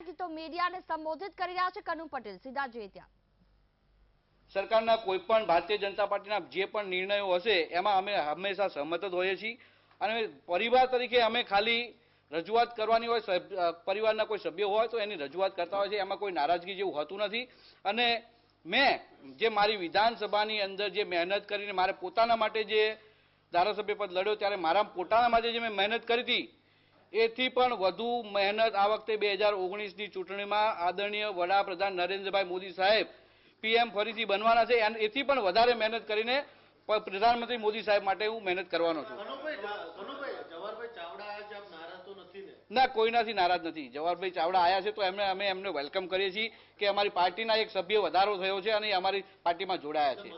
તો મીડિયાને સંબોધિત કરી રહ્યા છે કનુ પટેલ, સીધા જોઈએ ત્યાં। સરકારના કોઈ પણ ભારતીય જનતા પાર્ટીના જે પણ નિર્ણયો હશે એમાં અમે હંમેશા સહમત જ હોઈએ છીએ અને પરિવાર તરીકે અમે ખાલી રજૂઆત કરવાની હોય, પરિવારના કોઈ સભ્ય હોય તો એની રજૂઆત કરતા હોય છે, એમાં કોઈ નારાજગી જેવું હોતું નથી। અને મેં જે મારી વિધાનસભાની અંદર જે મહેનત કરીને મારે પોતાના માટે જે ધારાસભ્ય પદ લડ્યો ત્યારે મારા પોતાના માટે જે મેં મહેનત કરી હતી એથી પણ વધુ મહેનત આ વખતે 2019ની ચૂંટણીમાં આદરણીય વડાપ્રધાન નરેન્દ્રભાઈ મોદી સાહેબ પીએમ ફરીથી બનવાના છે, એથી પણ વધારે મહેનત કરીને પ્રધાનમંત્રી મોદી સાહેબ માટે હું મહેનત કરવાનો છું। ના, કોઈનાથી નારાજ નથી। જવાહરભાઈ ચાવડા આયા છે તો અમે એમને વેલકમ કરીએ છીએ કે અમારી પાર્ટીના એક સભ્ય વધારો થયો છે અને અમારી પાર્ટીમાં જોડાયા છે।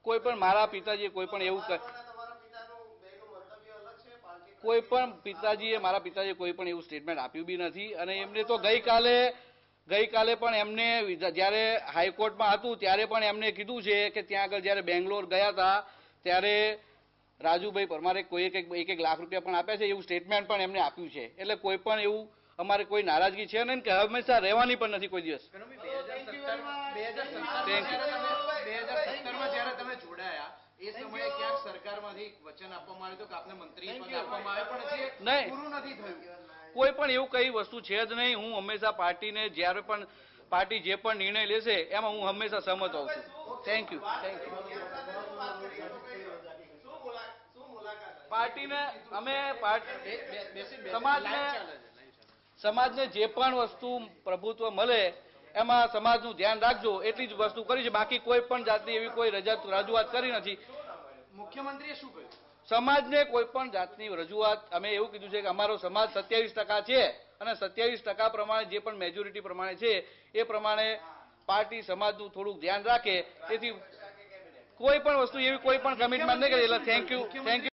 કોઈ પણ મારા પિતાજીએ કોઈ પણ એવું મારા પિતાજીએ કોઈ પણ એવું સ્ટેટમેન્ટ આપ્યું બી નથી અને એમને તો ગઈકાલે પણ એમને જ્યારે હાઈકોર્ટમાં હતું ત્યારે પણ એમને કીધું છે કે ત્યાં આગળ જ્યારે બેંગ્લોર ગયા હતા ત્યારે રાજુભાઈ પરમારે કોઈ એક લાખ રૂપિયા પણ આપ્યા છે એવું સ્ટેટમેન્ટ પણ એમને આપ્યું છે। એટલે કોઈ પણ એવું અમારે કોઈ નારાજગી છે નહીં કે હંમેશા રહેવાની પણ નથી કોઈ દિવસ। એ સમયે ક્યાંક સરકારમાંથી વચન આપવામાં આવ્યું કે આપને મંત્રી પદ આપવામાં આવે પણ જે પૂરું નથી થયું। કોઈ પણ એવું કઈ વસ્તુ છે જ નહીં। હું હંમેશા પાર્ટીને જ્યારે પણ પાર્ટી જે પણ નિર્ણય લેશે એમાં હું હંમેશા સહમત હોઉં છું। Thank you. પાર્ટીને અમે સમાજને જે પણ વસ્તુ પ્રભુત્વ મળે એમાં સમાજનું ધ્યાન રાખજો એટલી જ વસ્તુ કરી છે, બાકી કોઈ પણ જાતની એવી કોઈ રજૂઆત કરી નથી। મુખ્યમંત્રીએ શું કહ્યું? સમાજને કોઈ પણ જાતની રજૂઆત અમે એવું કીધું છે કે અમારો સમાજ 27% છે અને 27% પ્રમાણે જે પણ મેજોરિટી પ્રમાણે છે એ પ્રમાણે પાર્ટી સમાજનું થોડુંક ધ્યાન રાખે, તેથી કોઈ પણ વસ્તુ એવી કોઈ પણ કમિટમેન્ટ નહીં કરે। એટલે થેન્ક યુ।